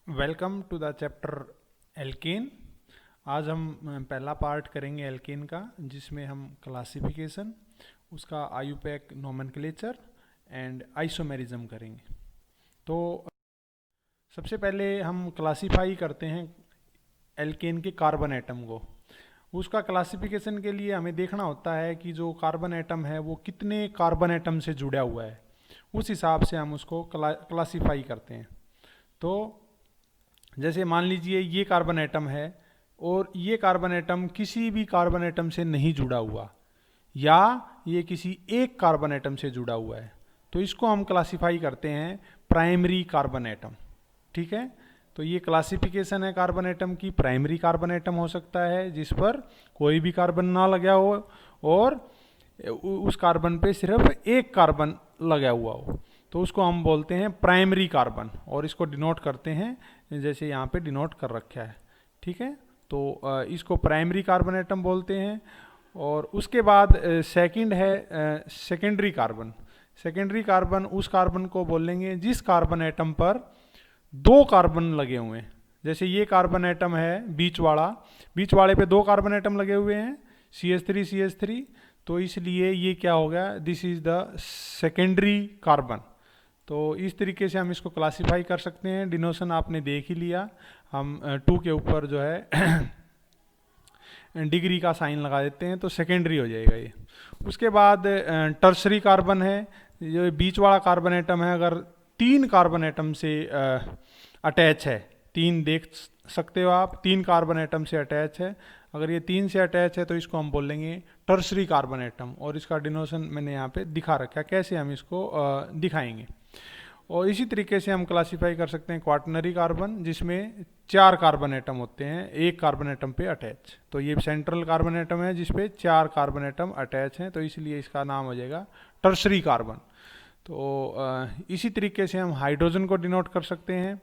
Welcome to the chapter alkane. आज हम पहला पार्ट करेंगे एल्केन का, जिसमें हम क्लासिफिकेशन, उसका आयुपैक नोमेनक्लेचर एंड आइसोमेरिज्म करेंगे। तो सबसे पहले हम क्लासिफाई करते हैं एल्केन के कार्बन एटम को। उसका क्लासिफिकेशन के लिए हमें देखना होता है कि जो कार्बन एटम है वो कितने कार्बन एटम से जुड़ा हुआ है, उस हिसाब से हम उसको क्लासिफाई करते हैं। तो जैसे मान लीजिए ये कार्बन एटम है और ये कार्बन एटम किसी भी कार्बन एटम से नहीं जुड़ा हुआ, या ये किसी एक कार्बन एटम से जुड़ा हुआ है, तो इसको हम क्लासिफाई करते हैं प्राइमरी कार्बन एटम। ठीक है, तो ये क्लासिफिकेशन है कार्बन एटम की। प्राइमरी कार्बन एटम हो सकता है जिस पर कोई भी कार्बन ना लगा हो और उस कार्बन पे सिर्फ एक कार्बन लगा हुआ हो, तो उसको हम बोलते हैं प्राइमरी कार्बन, और इसको डिनोट करते हैं जैसे यहाँ पे डिनोट कर रखा है। ठीक है, तो इसको प्राइमरी कार्बन एटम बोलते हैं। और उसके बाद सेकंड है सेकेंडरी कार्बन। सेकेंडरी कार्बन उस कार्बन को बोलेंगे जिस कार्बन एटम पर दो कार्बन लगे हुए हैं। जैसे ये कार्बन एटम है बीच वाले पे दो कार्बन एटम लगे हुए हैं, CH3 तो इसलिए ये क्या हो गया, this is the secondary carbon. तो इस तरीके से हम इसको क्लासिफाई कर सकते हैं। डिनोशन आपने देख ही लिया, हम 2 के ऊपर जो है डिग्री का साइन लगा देते हैं, तो सेकेंडरी हो जाएगा ये। उसके बाद टर्सरी कार्बन है, जो बीच वाला कार्बन एटम है, अगर 3 कार्बन एटम से अटैच है, 3 देख सकते हो आप, 3 कार्बन एटम से अटैच है, अगर ये 3 से अटैच है तो इसको हम बोलेंगे टर्सरी कार्बन एटम। और इसका डिनोशन मैंने यहाँ पे दिखा रखा है, कैसे हम इसको दिखाएंगे। और इसी तरीके से हम क्लासिफाई कर सकते हैं क्वाटरनरी कार्बन, जिसमें 4 कार्बन एटम होते हैं एक कार्बन एटम पे अटैच। तो ये सेंट्रल कार्बन एटम है जिसपे 4 कार्बन एटम अटैच हैं, तो इसलिए इसका नाम हो जाएगा टर्सरी कार्बन। तो इसी तरीके से हम हाइड्रोजन को डिनोट कर सकते हैं।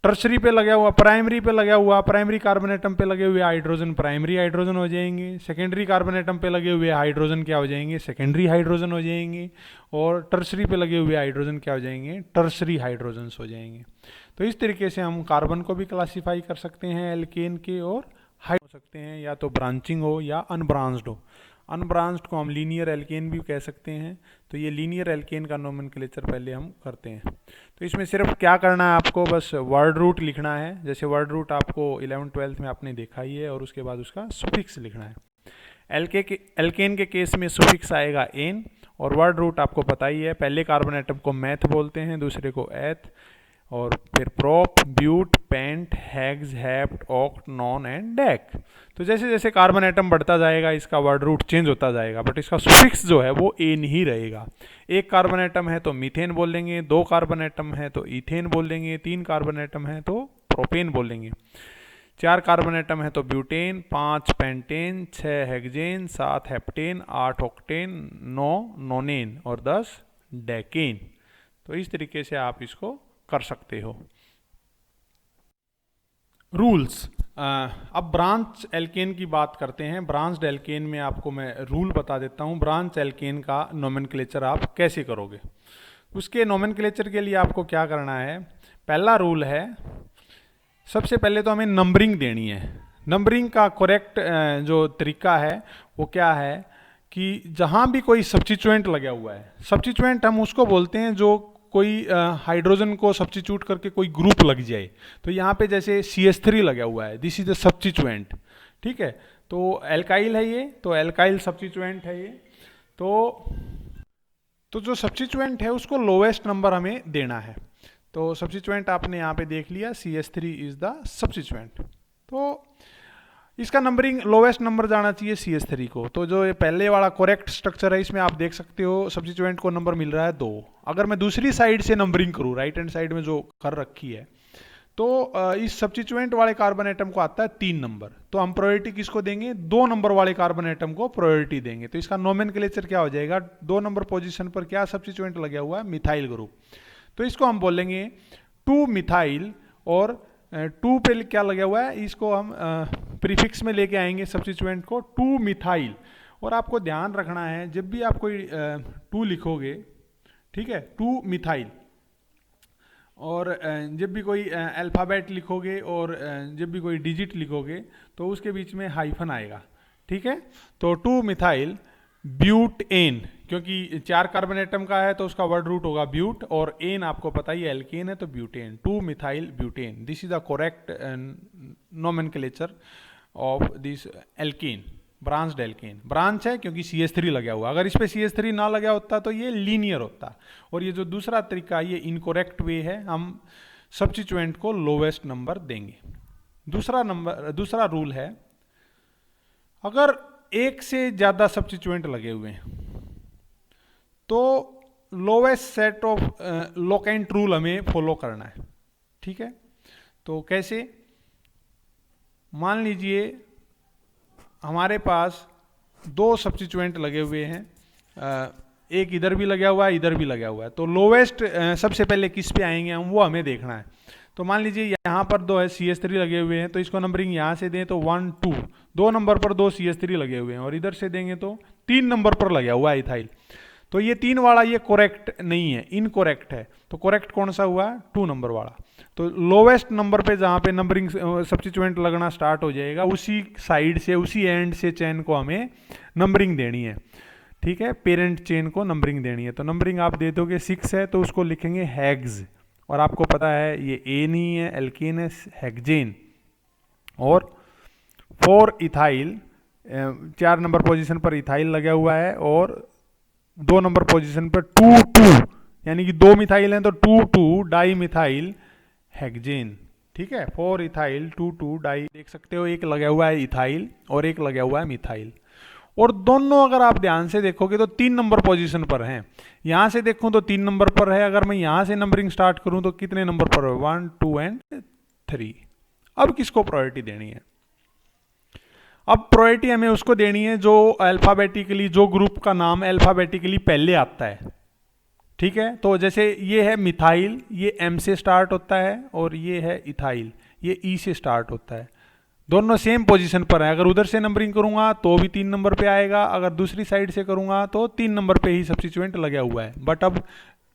टर्सरी पे लगा हुआ, प्राइमरी पे लगा हुआ, प्राइमरी कार्बन एटम पे लगे हुए हाइड्रोजन प्राइमरी हाइड्रोजन हो जाएंगे। सेकेंडरी कार्बन एटम पे लगे हुए हाइड्रोजन क्या हो जाएंगे, सेकेंडरी हाइड्रोजन हो जाएंगे। और टर्सरी पे लगे हुए हाइड्रोजन क्या हो जाएंगे, टर्सरी हाइड्रोजन हो जाएंगे। तो इस तरीके से हम कार्बन को भी क्लासीफाई कर सकते हैं एल्केन के, और हाई हो सकते हैं, या तो ब्रांचिंग हो या अनब्रांच्ड हो। अनब्रांच्ड को हम लीनियर एल्केन भी कह सकते हैं। तो ये लीनियर एल्केन का नोमेनक्लेचर पहले हम करते हैं। तो इसमें सिर्फ क्या करना है, आपको बस वर्ड रूट लिखना है। जैसे वर्ड रूट आपको 11th-12th में आपने देखा ही है, और उसके बाद उसका सुफिक्स लिखना है। एल्केन के केस में सुफिक्स आएगा एन, और वर्ड रूट आपको पता ही है, पहले कार्बन एटम को मैथ बोलते हैं, दूसरे को एथ, और फिर prop, but, pent, hex, hept, oct, non and dec. तो जैसे जैसे कार्बन एटम बढ़ता जाएगा इसका वर्ड रूट चेंज होता जाएगा, बट इसका सुफिक्स जो है वो एन ही रहेगा। एक कार्बन एटम है तो मीथेन बोलेंगे, 2 कार्बन एटम है तो इथेन बोलेंगे, 3 कार्बन एटम है तो प्रोपेन बोलेंगे, 4 कार्बन एटम है तो butane, 5 pentane, 6 hexane, 7 heptane, 8 octane, 9 नोनेन और 10 डेकेन। तो इस तरीके से आप इसको कर सकते हो। रूल्स, अब ब्रांच एल्केन की बात करते हैं। ब्रांच्ड एल्केन में आपको मैं रूल बता देता हूँ, ब्रांच एल्केन का नोमेनक्लेचर आप कैसे करोगे। उसके नोमेनक्लेचर के लिए आपको क्या करना है, पहला रूल है, सबसे पहले तो हमें नंबरिंग देनी है। नंबरिंग का करेक्ट जो तरीका है वो क्या है कि जहाँ भी कोई सब्स्टिट्यूएंट लगा हुआ है, सब्स्टिट्यूएंट हम उसको बोलते हैं जो कोई हाइड्रोजन को सब्स्टिट्यूट करके कोई ग्रुप लग जाए। तो यहाँ पे जैसे CH3 लगा हुआ है, दिस इज द सब्स्टिट्यूएंट। ठीक है, तो एल्काइल है ये, तो एल्काइल सब्स्टिट्यूएंट है ये। तो जो सब्स्टिट्यूएंट है उसको लोवेस्ट नंबर हमें देना है। तो सब्स्टिट्यूएंट आपने यहाँ पे देख लिया, CH3 इज द सब्स्टिट्यूएंट। तो इसका नंबरिंग लोवेस्ट नंबर जाना चाहिए CH3 को। तो जो ये पहले वाला करेक्ट स्ट्रक्चर है, इसमें आप देख सकते हो सब्स्टिट्यूएंट को नंबर मिल रहा है 2। अगर मैं दूसरी साइड से नंबरिंग करूँ, राइट हैंड साइड में जो कर रखी है, तो इस सब्स्टिट्यूएंट वाले कार्बन एटम को आता है 3 नंबर। तो हम प्रायोरिटी किसको देंगे, 2 नंबर वाले कार्बन एटम को प्रायोरिटी देंगे। तो इसका नोमेनक्लेचर क्या हो जाएगा, 2 नंबर पोजीशन पर क्या सब्स्टिट्यूएंट लगा हुआ है, मिथाइल ग्रुप। तो इसको हम बोलेंगे 2 मिथाइल, और 2 पे क्या लगा हुआ है, इसको हम प्रीफिक्स में लेके आएंगे सब्स्टिट्यूएंट को, 2 मिथाइल। और आपको ध्यान रखना है, जब भी आप कोई 2 लिखोगे, ठीक है, 2 मिथाइल, और जब भी कोई अल्फ़ाबेट लिखोगे और जब भी कोई डिजिट लिखोगे तो उसके बीच में हाइफन आएगा, ठीक है। तो 2 मिथाइल ब्यूटेन, क्योंकि 4 कार्बन एटम का है तो उसका वर्ड रूट होगा ब्यूट, और एन आपको पता ही एल्केन है तो butane, 2 methyl butane. This is the correct nomenclature of this alkane, branched alkane. Branch है क्योंकि CH3 लगा हुआ, अगर इस पे CH3 ना लगा होता तो ये लीनियर होता। और ये जो दूसरा तरीका, ये इनकोरेक्ट वे है, हम सब्स्टिट्यूएंट को लोवेस्ट नंबर देंगे। दूसरा रूल है, अगर एक से ज्यादा सब्स्टिट्यूएंट लगे हुए हैं तो lowest set of locant rule हमें फॉलो करना है, ठीक है। तो कैसे, मान लीजिए हमारे पास 2 सब्स्टिट्यूएंट लगे हुए हैं, एक इधर भी लगा हुआ है, इधर भी लगा हुआ है, तो लोवेस्ट सबसे पहले किस पे आएंगे हम, वो हमें देखना है। तो मान लीजिए यहाँ पर 2 है, CH3 लगे हुए हैं, तो इसको नंबरिंग यहाँ से दें तो 1 2, 2 नंबर पर 2 CH3 लगे हुए हैं, और इधर से देंगे तो 3 नंबर पर लगा हुआ है इथाइल। तो ये 3 वाला ये करेक्ट नहीं है, इनकोरेक्ट है। तो करेक्ट कौन सा हुआ, 2 नंबर वाला। तो लोवेस्ट नंबर पे जहाँ पे नंबरिंग सब्स्टिट्यूएंट लगना स्टार्ट हो जाएगा, उसी साइड से, उसी एंड से चेन को हमें नंबरिंग देनी है, ठीक है। पेरेंट चेन को नंबरिंग देनी है। तो नंबरिंग आप दे दोगे 6 है तो उसको लिखेंगे हेग्स, और आपको पता है ये ए नहीं है, एल्केन है, हेक्जेन। और 4 इथाइल, 4 नंबर पोजीशन पर इथाइल लगा हुआ है, और 2 नंबर पोजीशन पर 2 2, यानी कि 2 मिथाइल हैं तो 2 2 डाई मिथाइल हेक्जेन, ठीक है। 4 इथाइल 2 2 डाई, देख सकते हो एक लगा हुआ है इथाइल और एक लगा हुआ है मिथाइल, और दोनों अगर आप ध्यान से देखोगे तो 3 नंबर पोजीशन पर हैं। यहां से देखूं तो 3 नंबर पर है, अगर मैं यहां से नंबरिंग स्टार्ट करूं तो कितने नंबर पर है, 1 2 एंड 3। अब किसको प्रायोरिटी देनी है, अब प्रायोरिटी हमें उसको देनी है जो अल्फाबेटिकली, जो ग्रुप का नाम अल्फाबेटिकली पहले आता है, ठीक है। तो जैसे ये है मिथाइल, ये M से स्टार्ट होता है, और ये है इथाइल, ये E से स्टार्ट होता है। दोनों सेम पोजीशन पर है, अगर उधर से नंबरिंग करूंगा तो भी 3 नंबर पे आएगा, अगर दूसरी साइड से करूंगा तो 3 नंबर पे ही सब्स्टिट्यूएंट लगा हुआ है। बट अब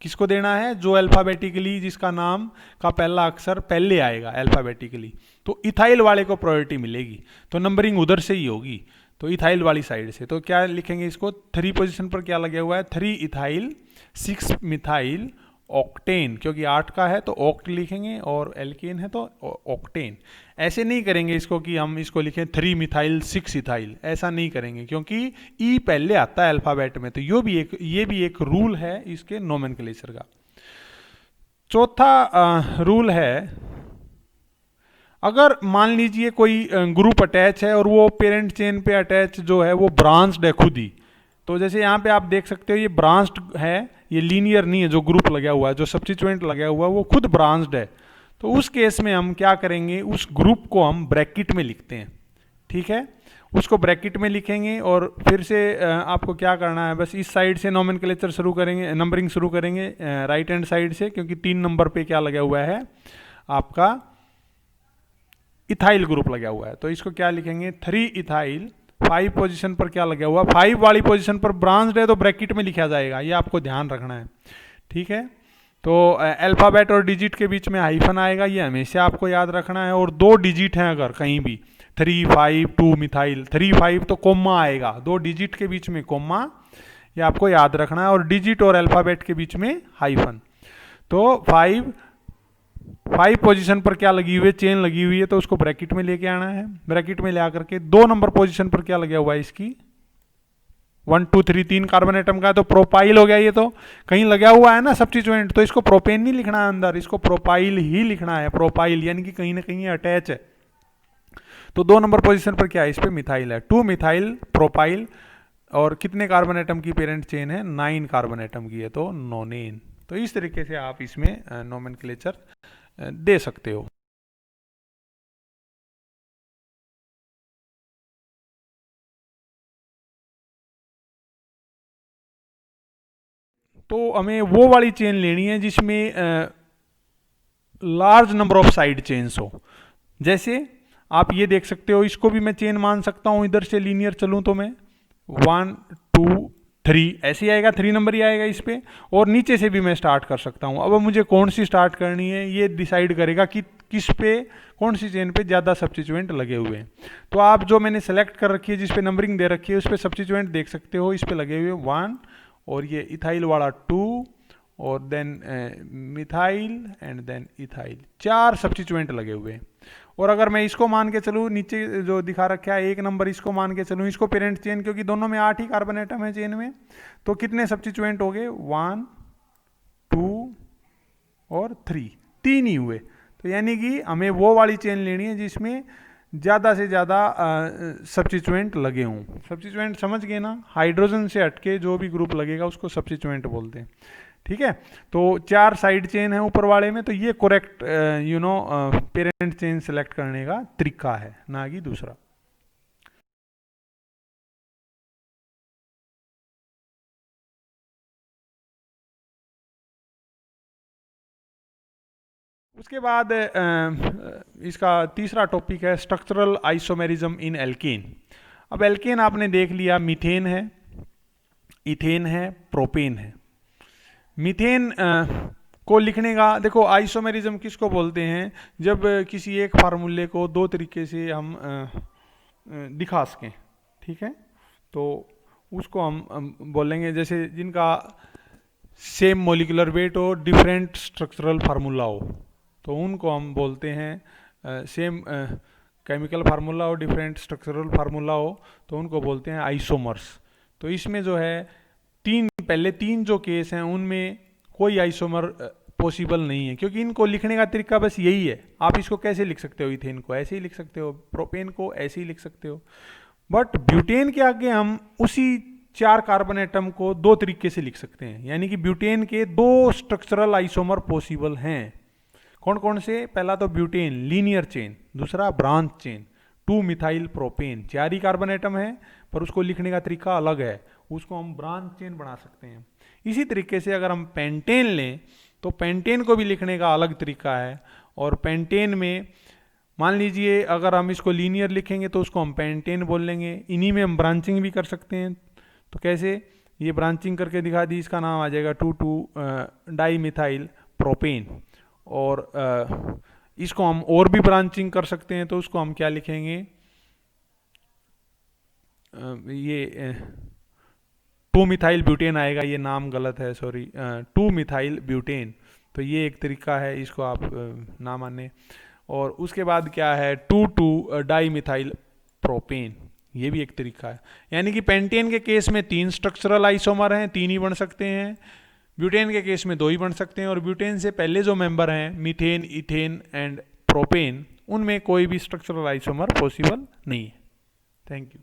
किसको देना है, जो अल्फाबेटिकली, जिसका नाम का पहला अक्षर पहले आएगा अल्फाबेटिकली, तो इथाइल वाले को प्रायोरिटी मिलेगी, तो नंबरिंग उधर से ही होगी, तो इथाइल वाली साइड से। तो क्या लिखेंगे इसको, 3 पोजीशन पर क्या लगा हुआ है, 3 इथाइल 6 मिथाइल ऑक्टेन, क्योंकि 8 का है तो ऑक्ट लिखेंगे, और एल्केन है तो ऑक्टेन। ऐसे नहीं करेंगे इसको कि हम इसको लिखें 3 मिथाइल 6 इथाइल, ऐसा नहीं करेंगे, क्योंकि ई पहले आता है अल्फाबेट में। तो ये भी एक रूल है इसके नोमेनक्लेचर का। चौथा रूल है, अगर मान लीजिए कोई ग्रुप अटैच है और वो पेरेंट चेन पे अटैच जो है वो ब्रांच्ड है खुद ही, तो जैसे यहाँ पे आप देख सकते हो ये ब्रांच्ड है, ये लीनियर नहीं है, जो ग्रुप लगा हुआ है, जो सब्स्टिट्यूएंट लगा हुआ है वो खुद ब्रांच्ड है। तो उस केस में हम क्या करेंगे, उस ग्रुप को हम ब्रैकेट में लिखते हैं, ठीक है। उसको ब्रैकेट में लिखेंगे, और फिर से आपको क्या करना है, बस इस साइड से नोमेनक्लेचर शुरू करेंगे, नंबरिंग शुरू करेंगे राइट हैंड साइड से, क्योंकि 3 नंबर पे क्या लगा हुआ है, आपका इथाइल ग्रुप लगा हुआ है। तो इसको क्या लिखेंगे, 3 इथाइल, 5 पोजीशन पर क्या लगा हुआ, 5 वाली पोजीशन पर ब्रांच्ड है तो ब्रैकेट में लिखा जाएगा, ये आपको ध्यान रखना है, ठीक है। तो अल्फाबेट और डिजिट के बीच में हाइफन आएगा, ये हमेशा आपको याद रखना है। और 2 डिजिट हैं अगर कहीं भी, 3 5 2 मिथाइल, 3 5 तो कोमा आएगा, 2 डिजिट के बीच में कोमा, ये आपको याद रखना है। और डिजिट और अल्फाबेट के बीच में हाइफन। तो 5 पोजीशन पर क्या लगी हुई है, चेन लगी हुई है, तो उसको ब्रैकेट में लेके आना है। ब्रैकेट में ले आकर के 2 नंबर पोजीशन पर क्या लगा हुआ है, इसकी 1 2 3 3 कार्बन एटम का है, तो प्रोपाइल हो गया। ये तो कहीं लगा हुआ है ना सब्स्टिट्यूएंट, तो इसको प्रोपेन नहीं लिखना है अंदर, इसको प्रोपाइल ही लिखना है, प्रोपाइल, यानी कि कहीं ना कहीं अटैच है। तो 2 नंबर पोजीशन पर क्या है, इस पे मिथाइल है, 2 मिथाइल प्रोपाइल। और कितने कार्बन एटम की पेरेंट चेन है, 9 कार्बन एटम की है, तो नोनेन। तो इस तरीके से आप इसमें नोमेनक्लेचर दे सकते हो। तो हमें वो वाली चेन लेनी है जिसमें large number of side chains हो। जैसे आप ये देख सकते हो, इसको भी मैं चेन मान सकता हूं, इधर से लीनियर चलूं तो मैं 1 2 3 ऐसे ही आएगा, 3 नंबर ही आएगा इस पे। और नीचे से भी मैं स्टार्ट कर सकता हूँ। अब मुझे कौन सी स्टार्ट करनी है ये डिसाइड करेगा कि किस पे, कौन सी चेन पे ज़्यादा सब्स्टिट्यूएंट लगे हुए हैं। तो आप जो मैंने सेलेक्ट कर रखी है, जिस पे नंबरिंग दे रखी है, उस पे सब्स्टिट्यूएंट देख सकते हो। इस पे लगे हुए 1 और ये इथाइल वाला 2 और then methyl and then ethyl, 4 substituent लगे हुए हैं। और अगर मैं इसको मान के चलूँ, नीचे जो दिखा रखा है 1 नंबर, इसको मान के चलूँ, इसको पेरेंट चेन, क्योंकि दोनों में 8 ही कार्बन एटम है चेन में, तो कितने सब्स्टिट्यूएंट हो गए? 1 2 और 3 ही हुए। तो यानी कि हमें वो वाली चेन लेनी है जिसमें ज़्यादा से ज़्यादा सब्स्टिट्यूएंट लगे हों। सब्स्टिट्यूएंट समझ गए ना? हाइड्रोजन से हटके जो भी ग्रुप लगेगा उसको सब्स्टिट्यूएंट बोलते हैं। ठीक है, तो 4 साइड चेन है ऊपर वाले में, तो ये करेक्ट पेरेंट चेन सेलेक्ट करने का तरीका है, ना कि दूसरा। उसके बाद इसका तीसरा टॉपिक है स्ट्रक्चरल आइसोमेरिज्म इन एल्केन। अब एल्केन आपने देख लिया, मीथेन है, इथेन है, प्रोपेन है। मीथेन को लिखने का देखो, आइसोमेरिज्म किसको बोलते हैं? जब किसी एक फार्मूले को 2 तरीके से हम दिखा सकें। ठीक है, तो उसको हम बोलेंगे, जैसे जिनका सेम मोलिकुलर वेट हो, डिफरेंट स्ट्रक्चरल फार्मूला हो, तो उनको हम बोलते हैं सेम केमिकल फार्मूला हो, डिफरेंट स्ट्रक्चरल फार्मूला हो, तो उनको बोलते हैं आइसोमर्स। तो इसमें जो है पहले तीन जो केस हैं उनमें कोई आइसोमर पॉसिबल नहीं है, क्योंकि इनको लिखने का तरीका बस यही है। आप इसको कैसे लिख सकते हो? इथेन को ऐसे ही लिख सकते हो, प्रोपेन को ऐसे ही लिख सकते हो, बट ब्यूटेन के आगे हम उसी 4 कार्बन एटम को 2 तरीके से लिख सकते हैं। यानी कि ब्यूटेन के 2 स्ट्रक्चरल आइसोमर पॉसिबल हैं। कौन कौन से? पहला तो ब्यूटेन लीनियर चेन, दूसरा ब्रांच चेन, 2 मिथाइल प्रोपेन। 4 ही कार्बन एटम है पर उसको लिखने का तरीका अलग है, उसको हम ब्रांच चेन बना सकते हैं। इसी तरीके से अगर हम पेंटेन लें तो पेंटेन को भी लिखने का अलग तरीका है। और पेंटेन में मान लीजिए अगर हम इसको लीनियर लिखेंगे तो उसको हम पेंटेन बोल लेंगे। इन्हीं में हम ब्रांचिंग भी कर सकते हैं। तो कैसे? ये ब्रांचिंग करके दिखा दी, इसका नाम आ जाएगा 2,2 डाई मिथाइल प्रोपेन। और इसको हम और भी ब्रांचिंग कर सकते हैं, तो उसको हम क्या लिखेंगे? ये 2 मिथाइल ब्यूटेन आएगा, ये नाम गलत है, सॉरी, 2 मिथाइल ब्यूटेन। तो ये एक तरीका है, इसको आप ना माने। और उसके बाद क्या है? 2,2 डाई मिथाइल प्रोपेन, ये भी एक तरीका है। यानी कि पेंटेन के केस में 3 स्ट्रक्चरल आइसोमर हैं, 3 ही बन सकते हैं। ब्यूटेन के केस में 2 ही बन सकते हैं। और ब्यूटेन से पहले जो मेंबर हैं, मीथेन, इथेन एंड प्रोपेन, उनमें कोई भी स्ट्रक्चरल आइसोमर पॉसिबल नहीं है। Thank you.